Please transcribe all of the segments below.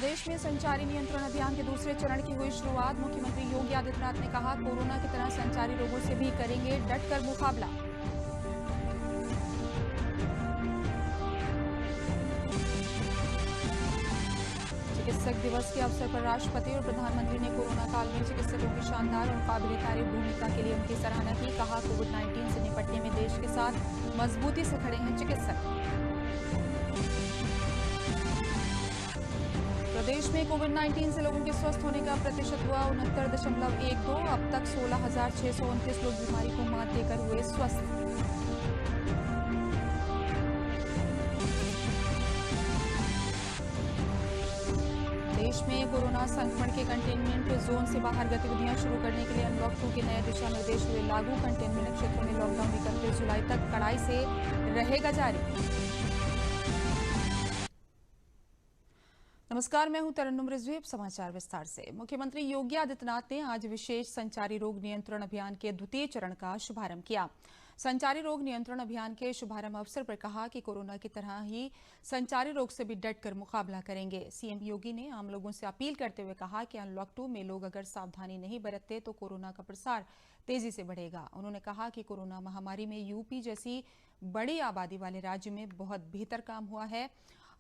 प्रदेश में संचारी नियंत्रण अभियान के दूसरे चरण की हुई शुरुआत। मुख्यमंत्री योगी आदित्यनाथ ने कहा, कोरोना की तरह संचारी रोगों से भी करेंगे डटकर मुकाबला। चिकित्सक दिवस के अवसर पर राष्ट्रपति और प्रधानमंत्री ने कोरोना काल में चिकित्सकों की शानदार और काबिल तारीफ भूमिका के लिए उनकी सराहना की। कहा, कोविड-19 से निपटने में देश के साथ मजबूती से खड़े हैं चिकित्सक। प्रदेश में कोविड-19 से लोगों के स्वस्थ होने का प्रतिशत हुआ 69.12। अब तक 16,629 लोग बीमारी को मात देकर हुए स्वस्थ। देश में कोरोना संक्रमण के कंटेनमेंट जोन से बाहर गतिविधियां शुरू करने के लिए अनलॉक 2 के नए दिशा निर्देश हुए लागू। कंटेनमेंट क्षेत्रों में लॉकडाउन 31 जुलाई तक कड़ाई से रहेगा जारी। नमस्कार, मैं हूं तरन्नुम रिजवी। अब समाचार विस्तार से। मुख्यमंत्री योगी आदित्यनाथ ने आज विशेष संचारी रोग नियंत्रण अभियान के द्वितीय चरण का शुभारंभ किया। संचारी रोग नियंत्रण अभियान के शुभारंभ अवसर पर कहा कि कोरोना की तरह ही संचारी रोग से भी डटकर मुकाबला करेंगे। सीएम योगी ने आम लोगों से अपील करते हुए कहा कि अनलॉक 2 में लोग अगर सावधानी नहीं बरतते तो कोरोना का प्रसार तेजी से बढ़ेगा। उन्होंने कहा कि कोरोना महामारी में यूपी जैसी बड़ी आबादी वाले राज्य में बहुत बेहतर काम हुआ है।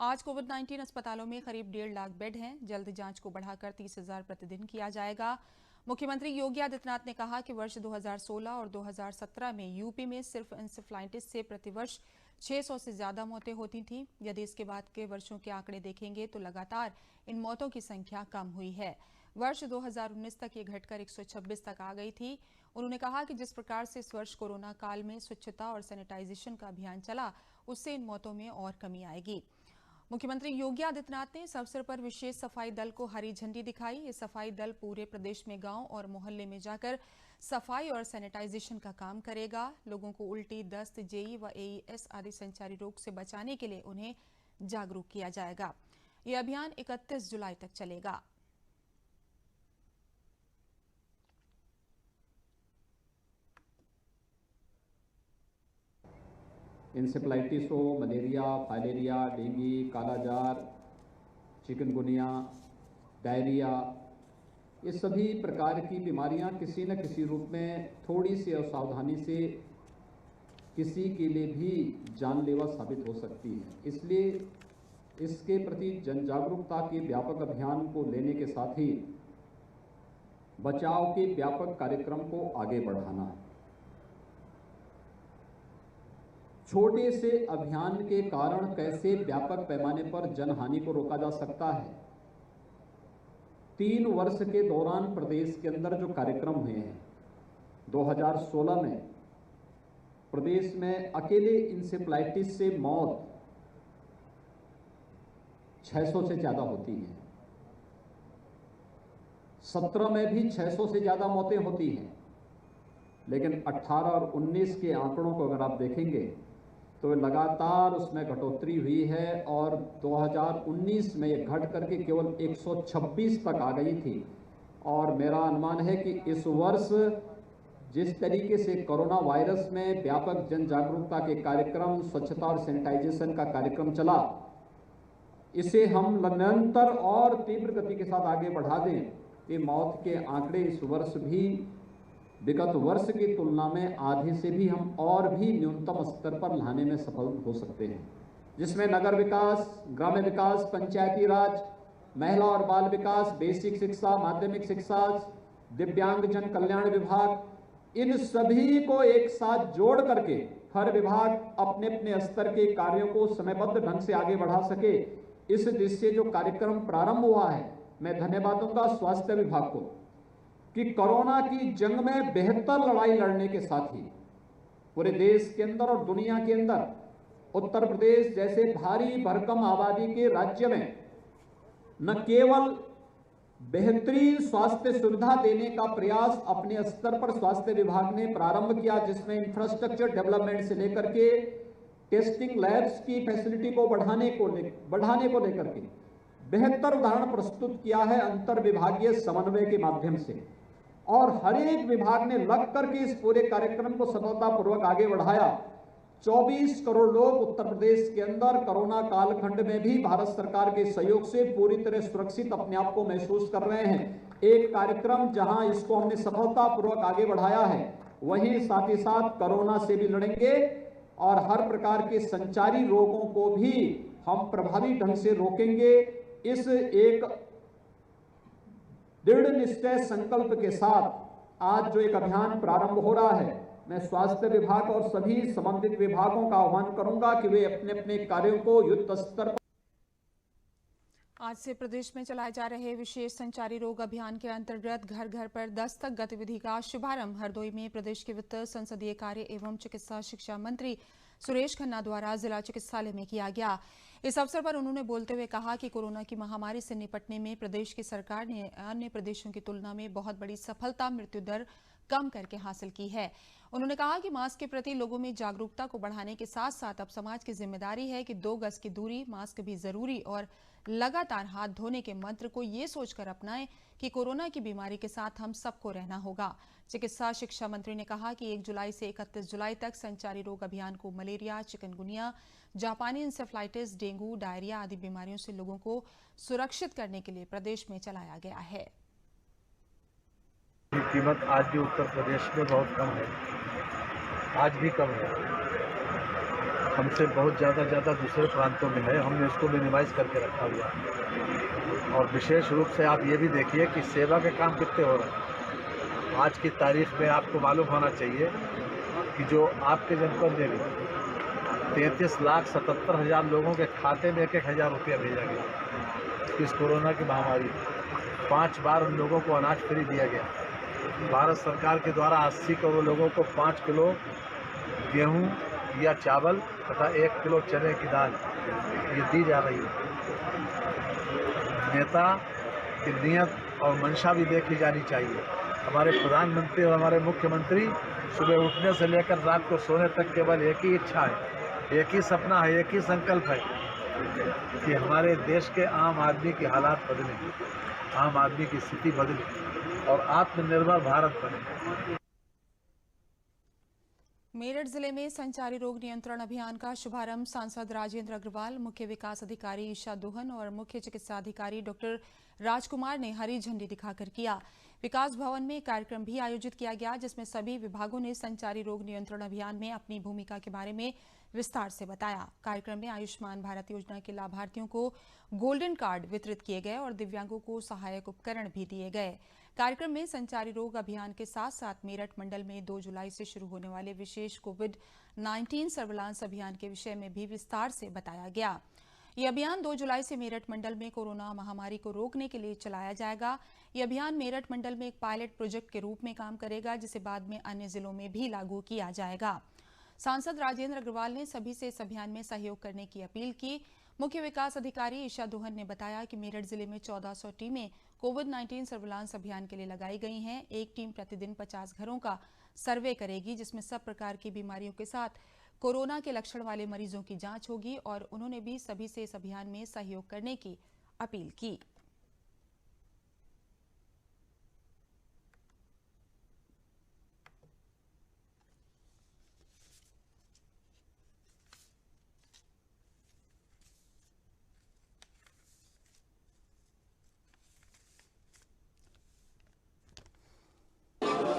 आज कोविड-19 अस्पतालों में करीब 1.5 लाख बेड हैं। जल्द जांच को बढ़ाकर 30,000 प्रतिदिन किया जाएगा। मुख्यमंत्री योगी आदित्यनाथ ने कहा कि वर्ष 2016 और 2017 में यूपी में सिर्फ इंसेफ्लाइटिस से प्रतिवर्ष 600 से ज्यादा मौतें होती थीं। यदि इसके बाद के वर्षों के आंकड़े देखेंगे तो लगातार इन मौतों की संख्या कम हुई है। वर्ष 2019 तक ये घटकर 126 तक आ गई थी। उन्होंने कहा कि जिस प्रकार से इस वर्ष कोरोना काल में स्वच्छता और सैनिटाइजेशन का अभियान चला, उससे इन मौतों में और कमी आएगी। मुख्यमंत्री योगी आदित्यनाथ ने इस अवसर पर विशेष सफाई दल को हरी झंडी दिखाई। ये सफाई दल पूरे प्रदेश में गांव और मोहल्ले में जाकर सफाई और सैनिटाइजेशन का काम करेगा। लोगों को उल्टी, दस्त, जेई व एईएस आदि संचारी रोग से बचाने के लिए उन्हें जागरूक किया जाएगा। ये अभियान 31 जुलाई तक चलेगा। इंसेफ्लाइटिस हो, मलेरिया, फाइलेरिया, डेंगू, कालाजार, चिकनगुनिया, डायरिया, ये सभी प्रकार की बीमारियां किसी न किसी रूप में थोड़ी सी असावधानी से किसी के लिए भी जानलेवा साबित हो सकती है। इसलिए इसके प्रति जन जागरूकता के व्यापक अभियान को लेने के साथ ही बचाव के व्यापक कार्यक्रम को आगे बढ़ाना है। छोटे से अभियान के कारण कैसे व्यापक पैमाने पर जनहानि को रोका जा सकता है। 3 वर्ष के दौरान प्रदेश के अंदर जो कार्यक्रम हुए हैं, 2016 में प्रदेश में अकेले इंसेफ्लाइटिस से मौत 600 से ज्यादा होती है। 17 में भी 600 से ज्यादा मौतें होती हैं, लेकिन 18 और 19 के आंकड़ों को अगर आप देखेंगे तो लगातार उसमें घटोतरी हुई है और 2019 में ये घट करके केवल 126 तक आ गई थी। और मेरा अनुमान है कि इस वर्ष जिस तरीके से कोरोना वायरस में व्यापक जन जागरूकता के कार्यक्रम, स्वच्छता और सैनिटाइजेशन का कार्यक्रम चला, इसे हम निरंतर और तीव्र गति के साथ आगे बढ़ा दें कि मौत के आंकड़े इस वर्ष भी विगत वर्ष की तुलना में आधे से भी हम और भी न्यूनतम स्तर पर लाने में सफल हो सकते हैं, जिसमें नगर विकास, ग्राम्य विकास, पंचायती राज, महिला और बाल विकास, बेसिक शिक्षा, माध्यमिक शिक्षा, दिव्यांगजन कल्याण विभाग, इन सभी को एक साथ जोड़ करके हर विभाग अपने अपने स्तर के कार्यों को समयबद्ध ढंग से आगे बढ़ा सके। इस दृष्टि से जो कार्यक्रम प्रारंभ हुआ है, मैं धन्यवाद दूंगा स्वास्थ्य विभाग को कि कोरोना की जंग में बेहतर लड़ाई लड़ने के साथ ही पूरे देश के अंदर और दुनिया के अंदर उत्तर प्रदेश जैसे भारी भरकम आबादी के राज्य में न केवल बेहतरीन स्वास्थ्य सुविधा देने का प्रयास अपने स्तर पर स्वास्थ्य विभाग ने प्रारंभ किया, जिसमें इंफ्रास्ट्रक्चर डेवलपमेंट से लेकर के टेस्टिंग लैब्स की फैसिलिटी को बढ़ाने को लेकर के बेहतर उदाहरण प्रस्तुत किया है अंतर विभागीय समन्वय के माध्यम से। और हर एक विभाग ने लग करके इस पूरे कार्यक्रम को सफलतापूर्वक आगे बढ़ाया। 24 करोड़ लोग उत्तर प्रदेश के अंदर कोरोना कालखंड में भी भारत सरकार के सहयोग से पूरी तरह सुरक्षित अपने आप को महसूस कर रहे हैं। एक कार्यक्रम जहां इसको हमने सफलतापूर्वक आगे बढ़ाया है, वहीं साथ ही साथ कोरोना से भी लड़ेंगे और हर प्रकार के संचारी रोगों को भी हम प्रभावी ढंग से रोकेंगे। इस एक दृढ़ निश्चय संकल्प के साथ आज जो एक अभियान प्रारंभ हो रहा है, मैं स्वास्थ्य विभाग और सभी संबंधित विभागों का आह्वान करूंगा कि वे अपने अपने कार्यों को युद्ध स्तर पर। आज से प्रदेश में चलाए जा रहे विशेष संचारी रोग अभियान के अंतर्गत घर घर पर दस्तक गतिविधि का शुभारंभ हरदोई में प्रदेश के वित्त, संसदीय कार्य एवं चिकित्सा शिक्षा मंत्री सुरेश खन्ना द्वारा जिला चिकित्सालय में किया गया। इस अवसर पर उन्होंने बोलते हुए कहा कि कोरोना की महामारी से निपटने में प्रदेश की सरकार ने अन्य प्रदेशों की तुलना में बहुत बड़ी सफलता मृत्यु दर कम करके हासिल की है। उन्होंने कहा कि मास्क के प्रति लोगों में जागरूकता को बढ़ाने के साथ साथ अब समाज की जिम्मेदारी है कि 2 गज की दूरी, मास्क भी जरूरी और लगातार हाथ धोने के मंत्र को ये सोचकर अपनाएं कि कोरोना की बीमारी के साथ हम सबको रहना होगा। चिकित्सा शिक्षा मंत्री ने कहा कि 1 जुलाई से 31 जुलाई तक संचारी रोग अभियान को मलेरिया, चिकनगुनिया, जापानी इंसेफ्लाइटिस, डेंगू, डायरिया आदि बीमारियों से लोगों को सुरक्षित करने के लिए प्रदेश में चलाया गया है। कीमत आज भी उत्तर प्रदेश में बहुत कम है, आज भी कम है, हमसे बहुत ज़्यादा दूसरे प्रांतों में है। हमने इसको मिनिमाइज करके रखा हुआ है। और विशेष रूप से आप ये भी देखिए कि सेवा के काम कितने हो रहे हैं। आज की तारीख में आपको मालूम होना चाहिए कि जो आपके जनपद में भी 33,77,000 लोगों के खाते में 1,000 रुपया भेजा गया। इस कोरोना की महामारी 5 बार उन लोगों को अनाज फ्री दिया गया। भारत सरकार के द्वारा 80 करोड़ लोगों को 5 किलो गेहूं या चावल तथा 1 किलो चने की दाल ये दी जा रही है। नेता की नियत और मंशा भी देखी जानी चाहिए। हमारे प्रधानमंत्री और हमारे मुख्यमंत्री सुबह उठने से लेकर रात को सोने तक केवल एक ही इच्छा है, एक ही सपना है, एक ही संकल्प है कि हमारे देश के आम आदमी की हालात बदलें, आम आदमी की स्थिति बदले और आत्मनिर्भर भारत बने। मेरठ जिले में संचारी रोग नियंत्रण अभियान का शुभारंभ सांसद राजेंद्र अग्रवाल, मुख्य विकास अधिकारी ईशा दोहन और मुख्य चिकित्सा अधिकारी डॉक्टर राजकुमार ने हरी झंडी दिखाकर किया। विकास भवन में कार्यक्रम भी आयोजित किया गया, जिसमें सभी विभागों ने संचारी रोग नियंत्रण अभियान में अपनी भूमिका के बारे में विस्तार से बताया। कार्यक्रम में आयुष्मान भारत योजना के लाभार्थियों को गोल्डन कार्ड वितरित किए गए और दिव्यांगों को सहायक उपकरण भी दिए गए। कार्यक्रम में संचारी रोग अभियान के साथ साथ मेरठ मंडल में 2 जुलाई से शुरू होने वाले विशेष कोविड-19 सर्विलांस अभियान के विषय में भी विस्तार से बताया गया। ये अभियान 2 जुलाई से मेरठ मंडल में कोरोना महामारी को रोकने के लिए चलाया जाएगा। ये अभियान मेरठ मंडल में एक पायलट प्रोजेक्ट के रूप में काम करेगा, जिसे बाद में अन्य जिलों में भी लागू किया जाएगा। सांसद राजेंद्र अग्रवाल ने सभी से इस अभियान में सहयोग करने की अपील की। मुख्य विकास अधिकारी ईशा दोहन ने बताया कि मेरठ जिले में 1400 टीमें कोविड-19 सर्विलांस अभियान के लिए लगाई गई हैं। एक टीम प्रतिदिन 50 घरों का सर्वे करेगी, जिसमें सब प्रकार की बीमारियों के साथ कोरोना के लक्षण वाले मरीजों की जांच होगी और उन्होंने भी सभी से इस अभियान में सहयोग करने की अपील की।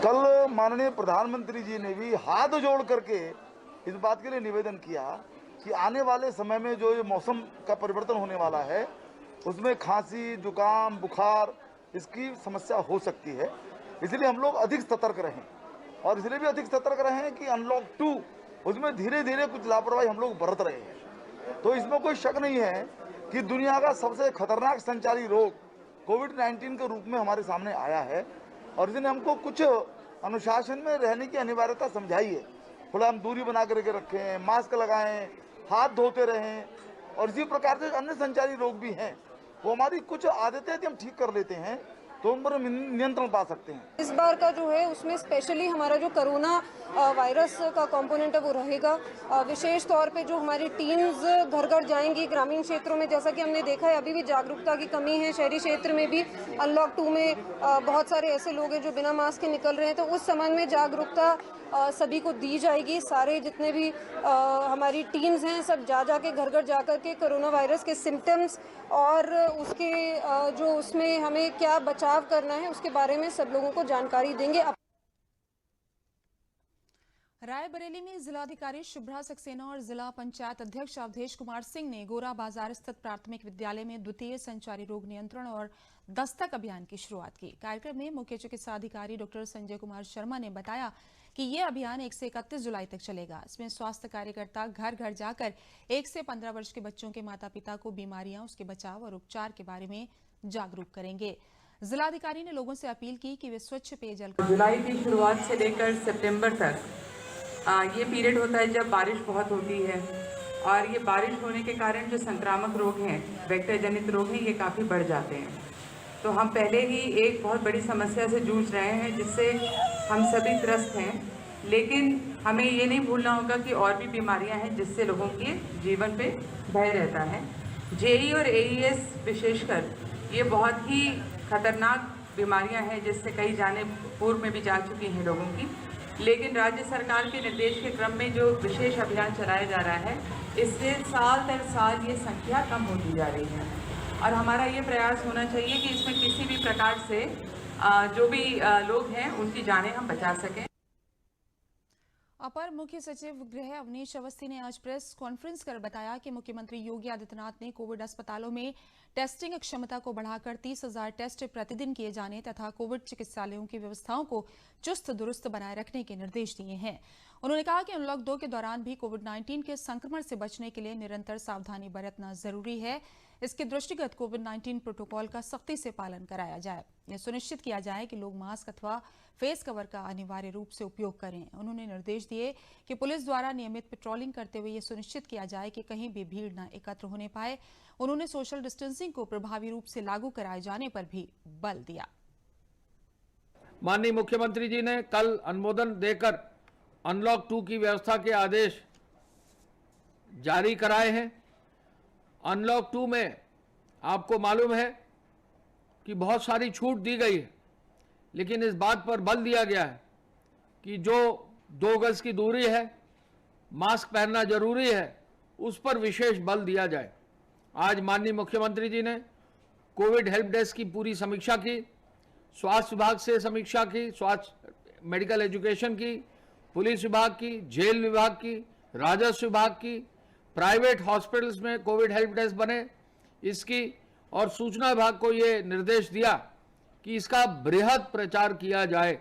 कल माननीय प्रधानमंत्री जी ने भी हाथ जोड़ करके इस बात के लिए निवेदन किया कि आने वाले समय में जो ये मौसम का परिवर्तन होने वाला है, उसमें खांसी, जुकाम, बुखार इसकी समस्या हो सकती है। इसलिए हम लोग अधिक सतर्क रहें और इसलिए भी अधिक सतर्क रहें कि अनलॉक 2 उसमें धीरे धीरे कुछ लापरवाही हम लोग बरत रहे हैं। तो इसमें कोई शक नहीं है कि दुनिया का सबसे खतरनाक संचारी रोग कोविड-19 के रूप में हमारे सामने आया है और इसने हमको कुछ अनुशासन में रहने की अनिवार्यता समझाई है। थोड़ा हम दूरी बना करके रखें, मास्क लगाएं, हाथ धोते रहें और इसी प्रकार से अन्य संचारी रोग भी हैं। वो हमारी कुछ आदतें हम ठीक कर लेते हैं तो उन पर नियंत्रण पा सकते हैं। इस बार का जो है उसमें स्पेशली हमारा जो कोरोना वायरस का कंपोनेंट है वो रहेगा। विशेष तौर पे जो हमारी टीम्स घर घर जाएंगी ग्रामीण क्षेत्रों में, जैसा कि हमने देखा है अभी भी जागरूकता की कमी है। शहरी क्षेत्र में भी अनलॉक 2 में बहुत सारे ऐसे लोग हैं जो बिना मास्क के निकल रहे हैं, तो उस संबंध में जागरूकता सभी को दी जाएगी। सारे जितने भी हमारी टीम्स हैं सब जा के घर घर जा कर के कोरोना वायरस के सिम्टम्स और उसके जो उसमें हमें क्या बचाव करना है उसके बारे में सब लोगों को जानकारी देंगे। रायबरेली में जिलाधिकारी शुभ्रा सक्सेना और जिला पंचायत अध्यक्ष अवधेश कुमार सिंह ने गोरा बाजार स्थित प्राथमिक विद्यालय में द्वितीय संचारी रोग नियंत्रण और दस्तक अभियान की शुरुआत की। कार्यक्रम में मुख्य चिकित्सा अधिकारी डॉक्टर संजय कुमार शर्मा ने बताया कि ये अभियान 1 से 31 जुलाई तक चलेगा। इसमें स्वास्थ्य कार्यकर्ता घर घर जाकर 1 से 15 वर्ष के बच्चों के माता पिता को बीमारियां, उसके बचाव और उपचार के बारे में जागरूक करेंगे। जिलाधिकारी ने लोगों से अपील की कि वे स्वच्छ पेयजल जुलाई की शुरुआत से लेकर सितंबर तक ये पीरियड होता है जब बारिश बहुत होती है, और ये बारिश होने के कारण जो संक्रामक रोग हैं, वेक्टर जनित रोग हैं, ये काफ़ी बढ़ जाते हैं। तो हम पहले ही एक बहुत बड़ी समस्या से जूझ रहे हैं जिससे हम सभी त्रस्त हैं, लेकिन हमें ये नहीं भूलना होगा कि और भी बीमारियां हैं जिससे लोगों के जीवन पे भय रहता है। जेई और एईएस विशेषकर ये बहुत ही खतरनाक बीमारियां हैं जिससे कई जाने पूर्व में भी जा चुकी हैं लोगों की, लेकिन राज्य सरकार के निर्देश के क्रम में जो विशेष अभियान चलाया जा रहा है, इससे साल दर साल ये संख्या कम होती जा रही है। और हमारा ये प्रयास होना चाहिए कि इसमें किसी भी प्रकार से जो भी लोग हैं उनकी जानें हम बचा सकें। अपर मुख्य सचिव गृह अवनीश अवस्थी ने आज प्रेस कॉन्फ्रेंस कर बताया कि मुख्यमंत्री योगी आदित्यनाथ ने कोविड अस्पतालों में टेस्टिंग क्षमता को बढ़ाकर 30,000 टेस्ट प्रतिदिन किए जाने तथा कोविड चिकित्सालयों की व्यवस्थाओं को चुस्त दुरुस्त बनाए रखने के निर्देश दिए हैं। उन्होंने कहा कि अनलॉक 2 के दौरान भी कोविड-19 के संक्रमण से बचने के लिए निरंतर सावधानी बरतना जरूरी है। इसके दृष्टिगत कोविड-19 प्रोटोकॉल का सख्ती से पालन कराया जाए। यह सुनिश्चित किया जाए कि लोग मास्क अथवा फेस कवर का अनिवार्य रूप से उपयोग करें। उन्होंने निर्देश दिए कि पुलिस द्वारा नियमित पेट्रोलिंग करते हुए यह सुनिश्चित किया जाए कि कहीं भी भीड़ न एकत्र होने पाए। उन्होंने सोशल डिस्टेंसिंग को प्रभावी रूप से लागू कराए जाने पर भी बल दिया। माननीय मुख्यमंत्री जी ने कल अनुमोदन देकर अनलॉक 2 की व्यवस्था के आदेश जारी कराए हैं। अनलॉक 2 में आपको मालूम है कि बहुत सारी छूट दी गई है, लेकिन इस बात पर बल दिया गया है कि जो 2 गज की दूरी है, मास्क पहनना जरूरी है, उस पर विशेष बल दिया जाए। आज माननीय मुख्यमंत्री जी ने कोविड हेल्प डेस्क की पूरी समीक्षा की, स्वास्थ्य विभाग से समीक्षा की, स्वास्थ्य मेडिकल एजुकेशन की, पुलिस विभाग की, जेल विभाग की, राजस्व विभाग की, प्राइवेट हॉस्पिटल्स में कोविड हेल्प डेस्क बने इसकी, और सूचना विभाग को ये निर्देश दिया कि इसका बृहद प्रचार किया जाए।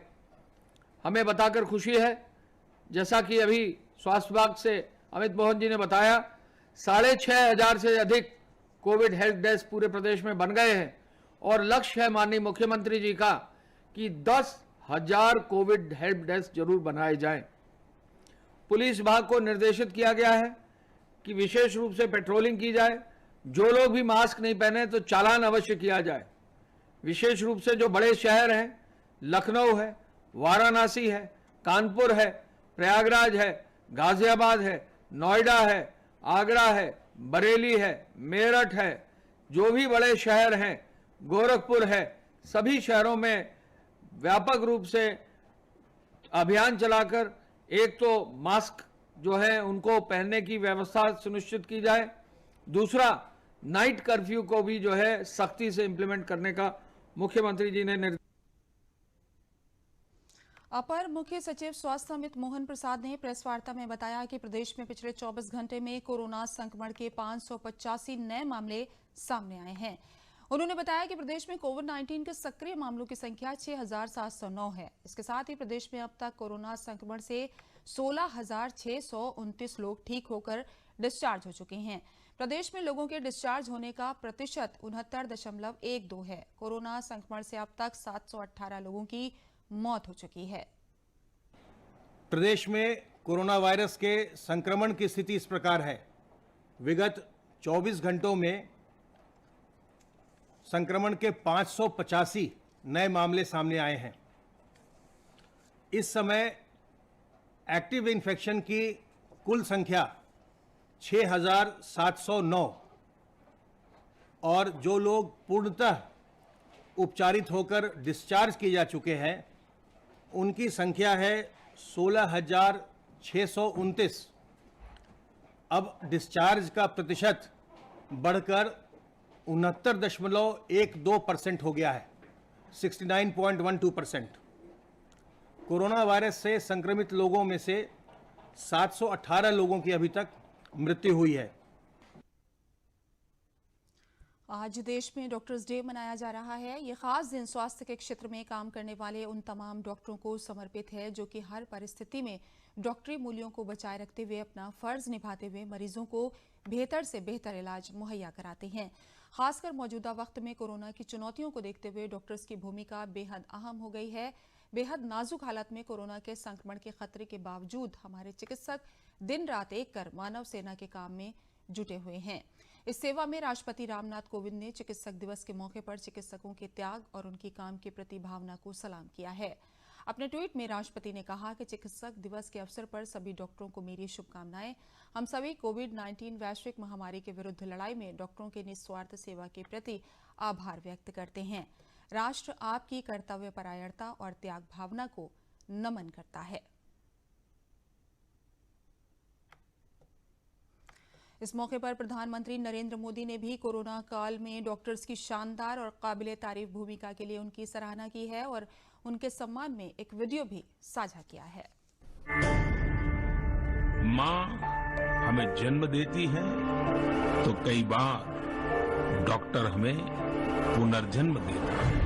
हमें बताकर खुशी है, जैसा कि अभी स्वास्थ्य विभाग से अमित मोहन जी ने बताया, 6,500 से अधिक कोविड हेल्प डेस्क पूरे प्रदेश में बन गए हैं, और लक्ष्य है माननीय मुख्यमंत्री जी का कि 10,000 कोविड हेल्प डेस्क जरूर बनाए जाएं। पुलिस विभाग को निर्देशित किया गया है कि विशेष रूप से पेट्रोलिंग की जाए। जो लोग भी मास्क नहीं पहने तो चालान अवश्य किया जाए। विशेष रूप से जो बड़े शहर हैं, लखनऊ है, वाराणसी है, कानपुर है, प्रयागराज है, गाजियाबाद है, नोएडा है, आगरा है, बरेली है, मेरठ है, जो भी बड़े शहर हैं, गोरखपुर है, सभी शहरों में व्यापक रूप से अभियान चलाकर एक तो मास्क जो है उनको पहनने की व्यवस्था सुनिश्चित की जाए, दूसरा नाइट कर्फ्यू को भी जो है सख्ती से इंप्लीमेंट करने का मुख्यमंत्री जी ने निर्देश। अपर मुख्य सचिव स्वास्थ्य अमित मोहन प्रसाद ने प्रेस वार्ता में बताया कि प्रदेश में पिछले 24 घंटे में कोरोना संक्रमण के 585 नए मामले सामने आए हैं। उन्होंने बताया कि प्रदेश में कोविड-19 के सक्रिय मामलों की संख्या 6,709 है। इसके साथ ही प्रदेश में अब तक कोरोना संक्रमण से 16,629 लोग ठीक होकर डिस्चार्ज हो चुके हैं। प्रदेश में लोगों के डिस्चार्ज होने का प्रतिशत 69.12 है। कोरोना संक्रमण से अब तक 718 लोगों की मौत हो चुकी है। प्रदेश में कोरोना वायरस के संक्रमण की स्थिति इस प्रकार है। विगत 24 घंटों में संक्रमण के 585 नए मामले सामने आए हैं। इस समय एक्टिव इन्फेक्शन की कुल संख्या 6,709 और जो लोग पूर्णतः उपचारित होकर डिस्चार्ज किए जा चुके हैं उनकी संख्या है 16,629। अब डिस्चार्ज का प्रतिशत बढ़कर 69.12% हो गया है, 69.12%। कोरोना वायरस से संक्रमित लोगों में से 718 लोगों की अभी तक मृत्यु हुई है। आज देश में डॉक्टर्स डे मनाया जा रहा है। ये खास दिन स्वास्थ्य के क्षेत्र में काम करने वाले उन तमाम डॉक्टरों को समर्पित है जो कि हर परिस्थिति में डॉक्टरी मूल्यों को बचाए रखते हुए अपना फर्ज निभाते हुए मरीजों को बेहतर से बेहतर इलाज मुहैया कराते हैं। खासकर मौजूदा वक्त में कोरोना की चुनौतियों को देखते हुए डॉक्टर्स की भूमिका बेहद अहम हो गई है। बेहद नाजुक हालत में कोरोना के संक्रमण के खतरे के बावजूद हमारे चिकित्सक दिन रात एक कर मानव सेना के काम में जुटे हुए हैं। इस सेवा में राष्ट्रपति रामनाथ कोविंद ने चिकित्सक दिवस के मौके पर चिकित्सकों के त्याग और उनकी काम के प्रति भावना को सलाम किया है। अपने ट्वीट में राष्ट्रपति ने कहा कि चिकित्सक दिवस के अवसर पर सभी डॉक्टरों को मेरी शुभकामनाएं। हम सभी कोविड-19 वैश्विक महामारी के विरुद्ध लड़ाई में डॉक्टरों के निस्वार्थ सेवा के प्रति आभार व्यक्त करते हैं। राष्ट्र आपकी कर्तव्यपरायणता और त्याग भावना को नमन करता है। इस मौके पर प्रधानमंत्री नरेंद्र मोदी ने भी कोरोना काल में डॉक्टर्स की शानदार और काबिले तारीफ भूमिका के लिए उनकी सराहना की है और उनके सम्मान में एक वीडियो भी साझा किया है। माँ हमें जन्म देती है तो कई बार डॉक्टर हमें पुनर्जन्म देता है।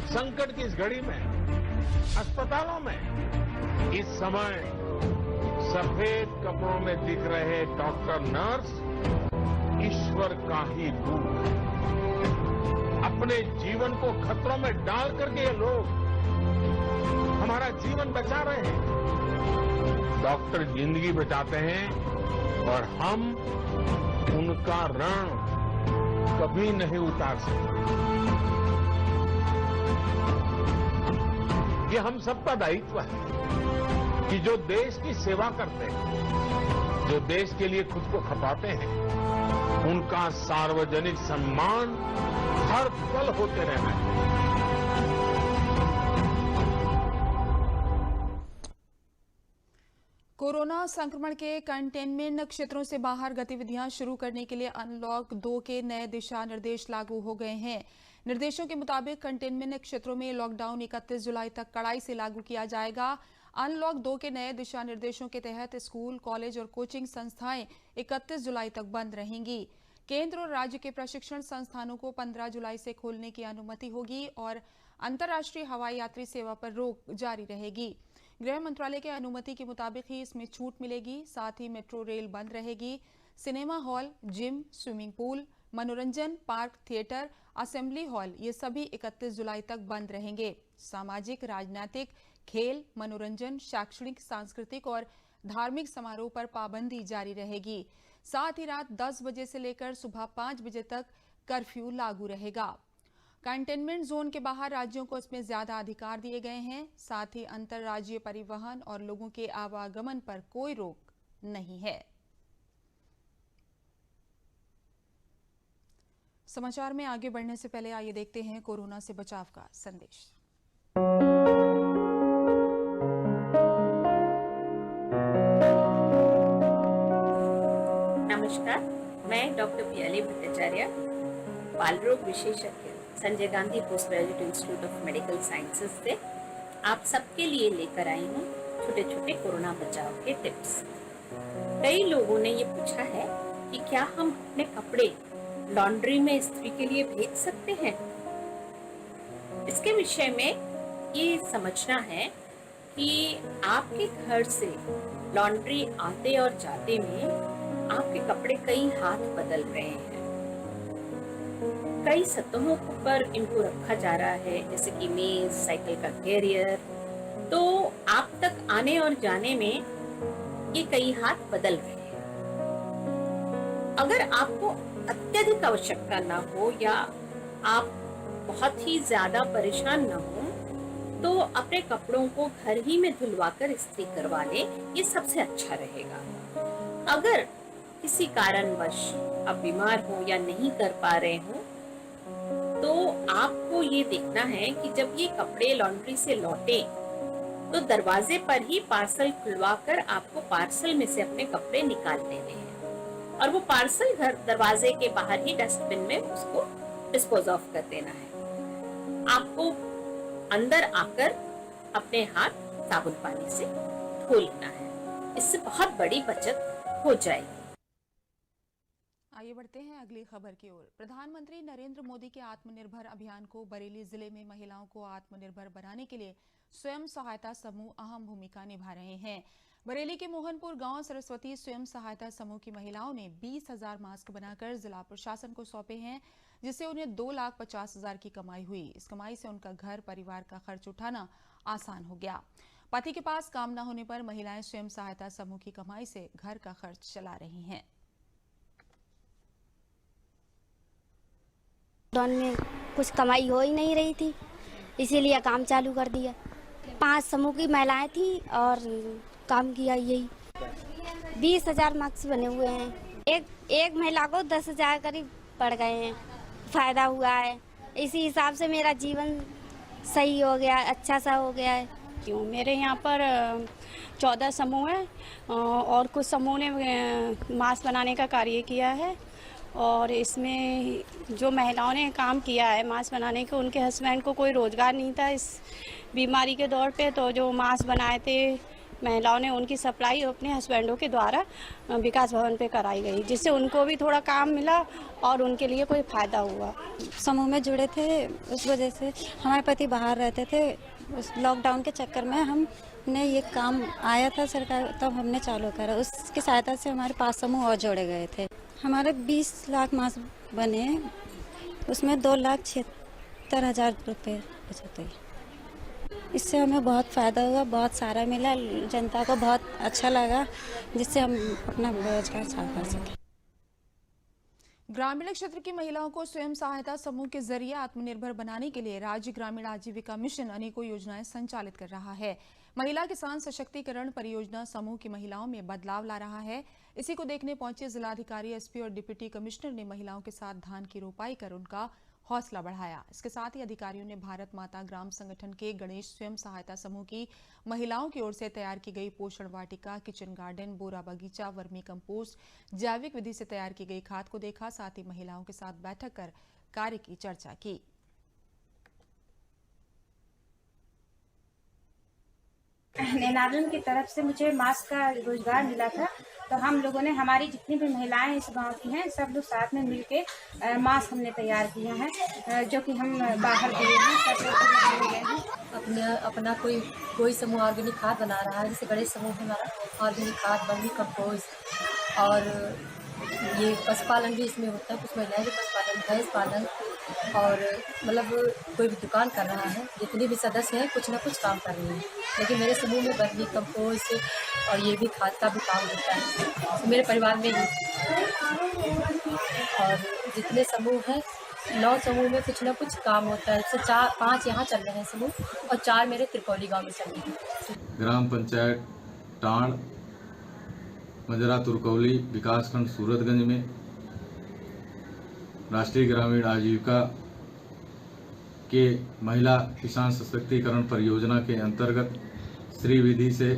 संकट की इस घड़ी में अस्पतालों में इस समय सफेद कपड़ों में दिख रहे डॉक्टर नर्स ईश्वर का ही रूप है। अपने जीवन को खतरों में डाल करके ये लोग हमारा जीवन बचा रहे हैं। डॉक्टर जिंदगी बचाते हैं और हम उनका ऋण कभी नहीं उतार सकते। ये हम सबका दायित्व है कि जो देश की सेवा करते हैं, जो देश के लिए खुद को खपाते हैं, उनका सार्वजनिक सम्मान हर पल होते रहना है। कोरोना संक्रमण के कंटेनमेंट क्षेत्रों से बाहर गतिविधियां शुरू करने के लिए अनलॉक 2 के नए दिशा निर्देश लागू हो गए हैं। निर्देशों के मुताबिक कंटेनमेंट क्षेत्रों में लॉकडाउन 31 जुलाई तक कड़ाई से लागू किया जाएगा। अनलॉक 2 के नए दिशा निर्देशों के तहत स्कूल, कॉलेज और कोचिंग संस्थाएं 31 जुलाई तक बंद रहेंगी। केंद्र और राज्य के प्रशिक्षण संस्थानों को 15 जुलाई से खोलने की अनुमति होगी और अंतर्राष्ट्रीय हवाई यात्री सेवा पर रोक जारी रहेगी। गृह मंत्रालय के अनुमति के मुताबिक ही इसमें छूट मिलेगी। साथ ही मेट्रो रेल बंद रहेगी। Cinema hall, gym, swimming pool, मनोरंजन पार्क, थिएटर, असेंबली हॉल ये सभी 31 जुलाई तक बंद रहेंगे। सामाजिक, राजनीतिक, खेल, मनोरंजन, शैक्षणिक, सांस्कृतिक और धार्मिक समारोह पर पाबंदी जारी रहेगी। साथ ही रात 10 बजे से लेकर सुबह 5 बजे तक कर्फ्यू लागू रहेगा। कंटेनमेंट जोन के बाहर राज्यों को इसमें ज्यादा अधिकार दिए गए हैं। साथ ही अंतर्राज्यीय परिवहन और लोगों के आवागमन पर कोई रोक नहीं है। समाचार में आगे बढ़ने से पहले आइए देखते हैं कोरोना से बचाव का संदेश। नमस्कार, मैं डॉक्टर पियाली भट्टाचार्य, बाल रोग विशेषज्ञ, Sanjay Gandhi post graduate institute of medical sciences से आप सबके लिए लेकर आई हूँ छोटे छोटे कोरोना बचाव के टिप्स। कई लोगों ने ये पूछा है कि क्या हम अपने कपड़े लॉन्ड्री में इस्त्री के लिए भेज सकते हैं। इसके विषय में ये समझना है कि आपके घर से लॉन्ड्री आते और जाते में आपके कपड़े कई हाथ बदल रहे हैं। कई सतहों पर इनको रखा जा रहा है, जैसे कि मेज, साइकिल का कैरियर। तो आप तक आने और जाने में ये कई हाथ बदल रहे हैं। अगर आपको अत्यधिक आवश्यकता ना हो या आप बहुत ही ज़्यादा परेशान न हो तो अपने कपड़ों को घर ही में धुलवाकर इस्त्री करवा लें, ये सबसे अच्छा रहेगा। अगर किसी कारणवश आप बीमार हो या नहीं कर पा रहे हो तो आपको ये देखना है कि जब ये कपड़े लॉन्ड्री से लौटे तो दरवाजे पर ही पार्सल खुलवाकर आपको पार्सल में से अपने कपड़े निकाल लेने हैं और वो पार्सल घर दरवाजे के बाहर ही डस्टबिन में उसको डिस्पोज ऑफ कर देना है। आपको अंदर आकर अपने हाथ साबुन पानी से धो लेना है, इससे बहुत बड़ी बचत हो जाएगी। आइए बढ़ते हैं अगली खबर की ओर। प्रधानमंत्री नरेंद्र मोदी के आत्मनिर्भर अभियान को बरेली जिले में महिलाओं को आत्मनिर्भर बनाने के लिए स्वयं सहायता समूह अहम भूमिका निभा रहे हैं। बरेली के मोहनपुर गांव सरस्वती स्वयं सहायता समूह की महिलाओं ने 20,000 मास्क बनाकर जिला प्रशासन को सौंपे हैं, जिससे उन्हें 2,50,000 की कमाई हुई। इस कमाई से उनका घर परिवार का खर्च उठाना आसान हो गया। पति के पास काम न होने पर महिलाएं स्वयं सहायता समूह की कमाई से घर का खर्च चला रही हैं। लॉकडाउन में कुछ कमाई हो ही नहीं रही थी, इसीलिए काम चालू कर दिया। 5 समूह की महिलाएं थी और काम किया यही। 20,000 मार्क्स बने हुए हैं। एक महिला को 10,000 करीब पड़ गए हैं, फायदा हुआ है। इसी हिसाब से मेरा जीवन सही हो गया, अच्छा सा हो गया है। क्यों मेरे यहाँ पर 14 समूह हैं और कुछ समूह ने मास्क बनाने का कार्य किया है और इसमें जो महिलाओं ने काम किया है मास्क बनाने के, उनके हस्बैंड को कोई रोज़गार नहीं था इस बीमारी के दौर पे, तो जो मास्क बनाए थे महिलाओं ने उनकी सप्लाई अपने हस्बैंडों के द्वारा विकास भवन पे कराई गई, जिससे उनको भी थोड़ा काम मिला और उनके लिए कोई फ़ायदा हुआ। समूह में जुड़े थे, उस वजह से हमारे पति बाहर रहते थे। उस लॉकडाउन के चक्कर में हमने ये काम आया था सरकार, तब हमने चालू करा। उसकी सहायता से हमारे 5 समूह और जोड़े गए थे। हमारे 20 लाख मास्क बने, उसमें 2,76,000 रुपये बचत हुई। इससे हमें बहुत फ़ायदा हुआ, बहुत सारा मिला, जनता को बहुत अच्छा लगा, जिससे हम अपना रोजगार चालू कर सकें। ग्रामीण क्षेत्र की महिलाओं को स्वयं सहायता समूह के जरिए आत्मनिर्भर बनाने के लिए राज्य ग्रामीण आजीविका मिशन अनेकों योजनाएं संचालित कर रहा है। महिला किसान सशक्तिकरण परियोजना समूह की महिलाओं में बदलाव ला रहा है। इसी को देखने पहुंचे जिलाधिकारी, एसपी और डिप्टी कमिश्नर ने महिलाओं के साथ धान की रोपाई कर उनका हौसला बढ़ाया। इसके साथ ही अधिकारियों ने भारत माता ग्राम संगठन के गणेश स्वयं सहायता समूह की महिलाओं की ओर से तैयार की गई पोषण वाटिका, किचन गार्डन, बोरा बगीचा, वर्मी कंपोस्ट, जैविक विधि से तैयार की गई खाद को देखा। साथ ही महिलाओं के साथ बैठक कर कार्य की चर्चा की। नेनालन की तरफ से मुझे मास्क का रोजगार मिला था, तो हम लोगों ने, हमारी जितनी भी महिलाएं इस गांव की हैं, सब लोग साथ में मिलके मास्क हमने तैयार किया है, जो कि हम बाहर दिए हैं, सब लोग दिए हैं। अपना कोई समूह ऑर्गेनिक खाद बना रहा है, जैसे गणेश समूह हमारा ऑर्गेनिक खाद, वर्मी कंपोस्ट, और ये पशुपालन भी इसमें होता है। कुछ महिलाएं भी पशुपालन, भैंस पालन, और मतलब कोई भी दुकान कर रहा है। जितने भी सदस्य हैं कुछ ना कुछ काम कर रहे हैं, लेकिन मेरे समूह में वर्मी कंपोस्ट और ये भी खाद का भी काम होता है, तो मेरे परिवार में ही। और जितने समूह हैं 9 समूह में कुछ ना कुछ काम होता है। जैसे 5 यहाँ चल रहे हैं समूह और 4 मेरे त्रिकोली गाँव में चल रहे हैं। ग्राम पंचायत टाण, मजरा तुरकौली, विकासखंड सूरतगंज में राष्ट्रीय ग्रामीण आजीविका के महिला किसान सशक्तिकरण परियोजना के अंतर्गत श्री विधि से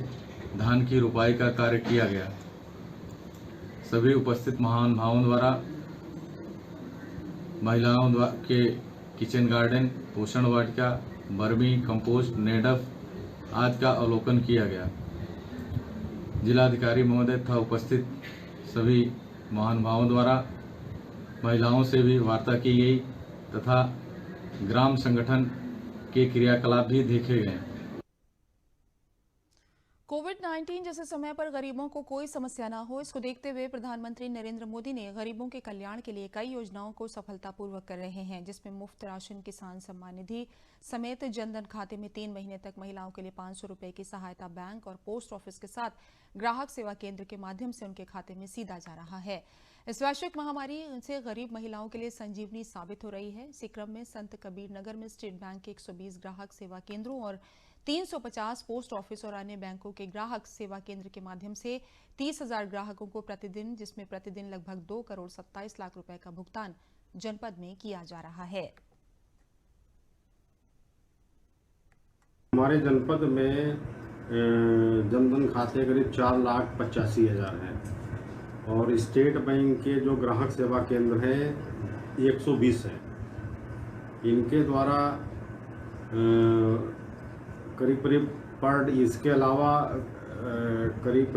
धान की रोपाई का कार्य किया गया। सभी उपस्थित महानुभावों द्वारा महिलाओं के किचन गार्डन, पोषण वाटिका, वर्मी कंपोस्ट, नेडफ आदि का अवलोकन किया गया। जिलाधिकारी महोदय तथा उपस्थित सभी महानुभावों द्वारा महिलाओं से भी वार्ता की गई तथा ग्राम संगठन के क्रियाकलाप भी देखे गए। कोविड-19 जैसे समय पर गरीबों को कोई समस्या न हो, इसको देखते हुए प्रधानमंत्री नरेंद्र मोदी ने गरीबों के कल्याण के लिए कई योजनाओं को सफलतापूर्वक कर रहे हैं, जिसमें मुफ्त राशन, किसान सम्मान निधि समेत जनधन खाते में 3 महीने तक महिलाओं के लिए 500 रुपए की सहायता बैंक और पोस्ट ऑफिस के साथ ग्राहक सेवा केंद्र के माध्यम से उनके खाते में सीधा जा रहा है। इस वैश्विक महामारी से गरीब महिलाओं के लिए संजीवनी साबित हो रही है। इसी क्रम में संत कबीर नगर में स्टेट बैंक के 120 ग्राहक सेवा केंद्रों और 350 पोस्ट ऑफिस और अन्य बैंकों के ग्राहक सेवा केंद्र के माध्यम से 30,000 ग्राहकों को प्रतिदिन, जिसमें प्रतिदिन लगभग 2 करोड़ 27 लाख रुपए का भुगतान जनपद में किया जा रहा है। हमारे जनपद में जनधन खाते करीब 4,85,000 हैं और स्टेट बैंक के जो ग्राहक सेवा केंद्र है 120 है। इनके द्वारा करीब करीब पर इसके अलावा करीब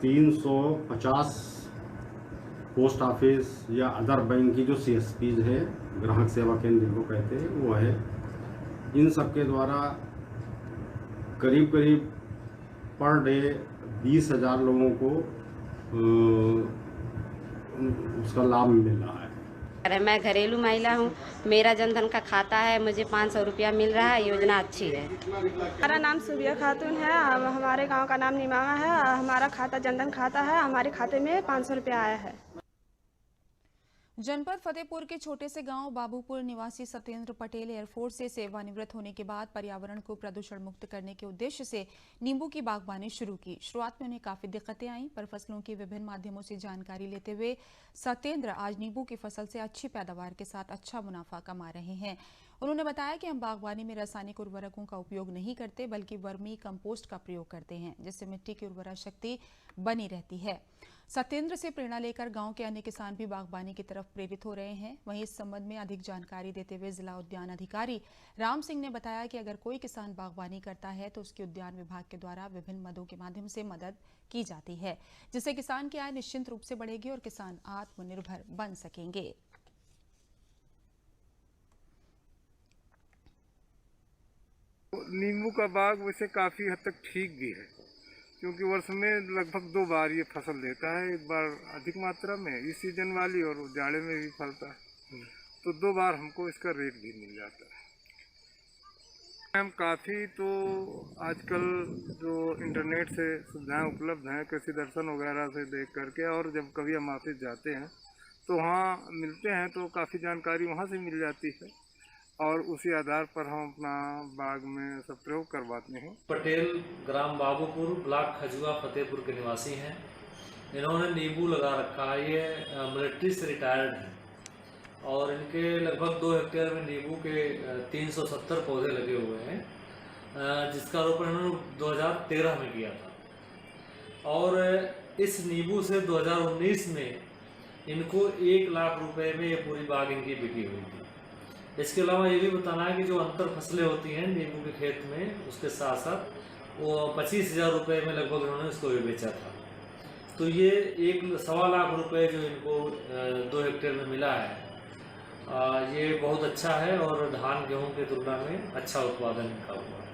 350 पोस्ट ऑफिस या अदर बैंक की जो CSPs है, ग्राहक सेवा केंद्र जिनको कहते हैं, वो है। इन सब के द्वारा करीब पर डे 20,000 लोगों को उसका लाभ मिल रहा है। मैं घरेलू महिला हूँ, मेरा जनधन का खाता है, मुझे 500 रुपया मिल रहा है। योजना अच्छी है। हमारा नाम सुबिया खातून है, हमारे गांव का नाम निमामा है। हमारा खाता जनधन खाता है, हमारे खाते में 500 रुपया आया है। जनपद फतेहपुर के छोटे से गांव बाबूपुर निवासी सत्येंद्र पटेल एयरफोर्स से सेवानिवृत्त होने के बाद पर्यावरण को प्रदूषण मुक्त करने के उद्देश्य से नींबू की बागवानी शुरू की। शुरुआत में उन्हें काफी दिक्कतें आईं, पर फसलों की विभिन्न माध्यमों से जानकारी लेते हुए सत्येंद्र आज नींबू की फसल से अच्छी पैदावार के साथ अच्छा मुनाफा कमा रहे हैं। उन्होंने बताया कि हम बागवानी में रासायनिक उर्वरकों का उपयोग नहीं करते, बल्कि वर्मी कंपोस्ट का प्रयोग करते हैं, जिससे मिट्टी की उर्वरा शक्ति बनी रहती है। सत्येंद्र से प्रेरणा लेकर गांव के अन्य किसान भी बागवानी की तरफ प्रेरित हो रहे हैं। वहीं इस संबंध में अधिक जानकारी देते हुए जिला उद्यान अधिकारी राम सिंह ने बताया कि अगर कोई किसान बागवानी करता है तो उसकी उद्यान विभाग के द्वारा विभिन्न मदों के माध्यम से मदद की जाती है, जिससे किसान की आय निश्चित रूप से बढ़ेगी और किसान आत्मनिर्भर बन सकेंगे। नींबू का बाग वैसे काफ़ी हद तक ठीक भी है, क्योंकि वर्ष में लगभग 2 बार ये फसल देता है। एक बार अधिक मात्रा में इस सीजन वाली और जाड़े में भी फलता है, तो 2 बार हमको इसका रेट भी मिल जाता है। हम काफ़ी तो आजकल जो इंटरनेट से सुविधाएं उपलब्ध हैं, कृषि दर्शन वगैरह से देख करके, और जब कभी हम ऑफिस जाते हैं तो वहाँ मिलते हैं तो काफ़ी जानकारी वहाँ से मिल जाती है और उसी आधार पर हम अपना बाग में सब प्रयोग करवाते हैं। पटेल ग्राम बाबूपुर, ब्लॉक खजुआ, फतेहपुर के निवासी हैं। इन्होंने नींबू लगा रखा है। ये मिलिट्री से रिटायर्ड हैं और इनके लगभग 2 हेक्टेयर में नींबू के 370 पौधे लगे हुए हैं, जिसका रोपण इन्होंने 2013 में किया था। और इस नींबू से 2019 में इनको 1 लाख रुपए में ये पूरी बाग इनकी बिकी हुई थी। इसके अलावा ये भी बताना है कि जो अंतर फसलें होती हैं नींबू के खेत में, उसके साथ साथ वो 25,000 रुपये में लगभग उन्होंने उसको भी बेचा था। तो ये 1.25 लाख रुपए जो इनको 2 हेक्टेयर में मिला है, ये बहुत अच्छा है और धान गेहूं की तुलना में अच्छा उत्पादन इनका हुआ है।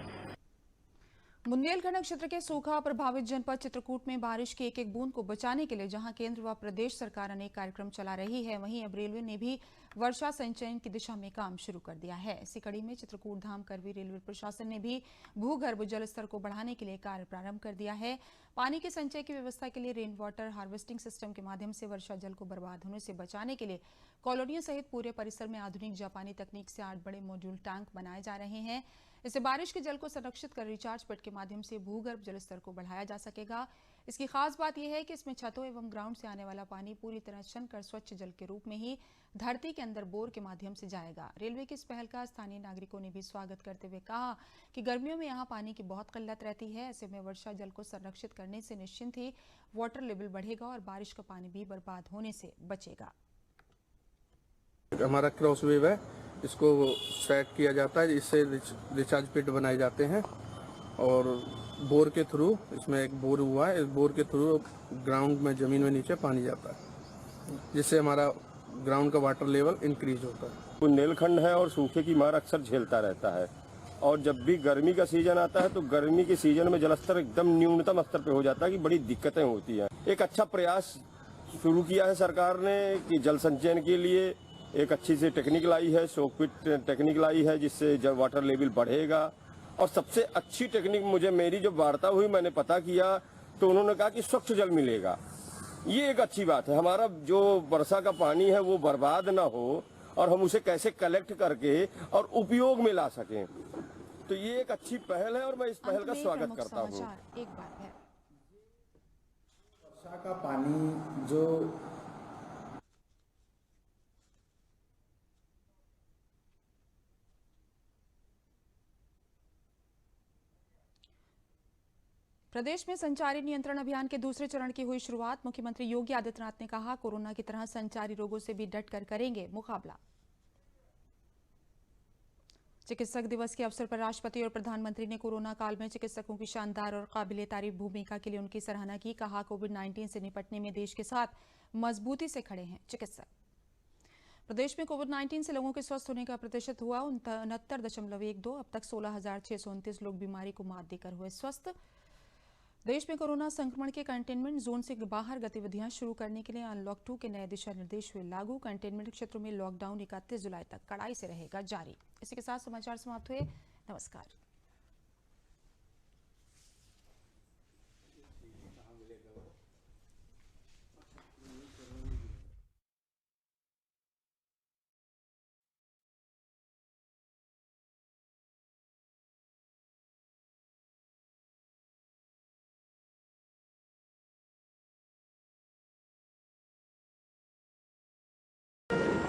बुंदेलखंड क्षेत्र के सूखा प्रभावित जनपद चित्रकूट में बारिश की एक बूंद को बचाने के लिए जहां केंद्र व प्रदेश सरकार अनेक कार्यक्रम चला रही है, वहीं अब रेलवे ने भी वर्षा संचयन की दिशा में काम शुरू कर दिया है। इसी कड़ी में चित्रकूट धाम करवी रेलवे प्रशासन ने भी भूगर्भ जल स्तर को बढ़ाने के लिए कार्य प्रारंभ कर दिया है। पानी के संचय की व्यवस्था के लिए रेन वाटर हार्वेस्टिंग सिस्टम के माध्यम से वर्षा जल को बर्बाद होने से बचाने के लिए कॉलोनियों सहित पूरे परिसर में आधुनिक जापानी तकनीक से 8 बड़े मॉड्यूल टैंक बनाए जा रहे हैं। इससे बारिश के जल को संरक्षित कर रिचार्ज पिट के माध्यम से भूगर्भ जल स्तर को बढ़ाया जा सकेगा। इसकी खास बात यह है कि इसमें छतों एवं ग्राउंड से आने वाला पानी पूरी तरह छनकर स्वच्छ जल के रूप में ही धरती के अंदर बोर के माध्यम से जाएगा। रेलवे की इस पहल का स्थानीय नागरिकों ने भी स्वागत करते हुए कहा कि गर्मियों में यहाँ पानी की बहुत किल्लत रहती है, ऐसे में वर्षा जल को संरक्षित करने से निश्चिंत ही वाटर लेवल बढ़ेगा और बारिश का पानी भी बर्बाद होने से बचेगा। हमारा क्रॉस वेव है, इसको सेट किया जाता है, इससे रिचार्ज पिट बनाए जाते हैं और बोर के थ्रू, इसमें एक बोर हुआ है, इस बोर के थ्रू ग्राउंड में ज़मीन में नीचे पानी जाता है, जिससे हमारा ग्राउंड का वाटर लेवल इंक्रीज होता है। बुंदेलखंड है और सूखे की मार अक्सर झेलता रहता है और जब भी गर्मी का सीजन आता है तो गर्मी के सीजन में जलस्तर एकदम न्यूनतम स्तर पे हो जाता है कि बड़ी दिक्कतें होती हैं। एक अच्छा प्रयास शुरू किया है सरकार ने कि जल संचयन के लिए एक अच्छी सी टेक्निक लाई है, सोक पिट टेक्निक लाई है, जिससे जब वाटर लेवल बढ़ेगा। और सबसे अच्छी टेक्निक मुझे, मेरी जो वार्ता हुई, मैंने पता किया तो उन्होंने कहा कि स्वच्छ जल मिलेगा ये एक अच्छी बात है। हमारा जो वर्षा का पानी है वो बर्बाद ना हो और हम उसे कैसे कलेक्ट करके और उपयोग में ला सकें, तो ये एक अच्छी पहल है और मैं इस पहल का स्वागत करता हूँ। एक बात है, वर्षा का पानी जो प्रदेश में संचारी नियंत्रण अभियान के दूसरे चरण की हुई शुरुआत। मुख्यमंत्री योगी आदित्यनाथ ने कहा, कोरोना की तरह संचारी रोगों से भी डटकर करेंगे मुकाबला। चिकित्सक दिवस के अवसर पर राष्ट्रपति और प्रधानमंत्री ने कोरोना काल में चिकित्सकों की शानदार और काबिले तारीफ भूमिका के लिए उनकी सराहना की। कहा, कोविड-19 से निपटने में देश के साथ मजबूती से खड़े हैं चिकित्सक। प्रदेश में कोविड-19 से लोगों के स्वस्थ होने का प्रतिशत हुआ 69.12। अब तक 16,629 लोग बीमारी को मात देकर हुए स्वस्थ। देश में कोरोना संक्रमण के कंटेनमेंट जोन से बाहर गतिविधियां शुरू करने के लिए अनलॉक 2 के नए दिशा निर्देश हुए लागू। कंटेनमेंट क्षेत्रों में लॉकडाउन 31 जुलाई तक कड़ाई से रहेगा जारी। इसी के साथ समाचार समाप्त हुए। नमस्कार।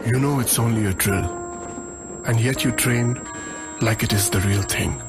You know it's only a drill, and yet you train like it is the real thing.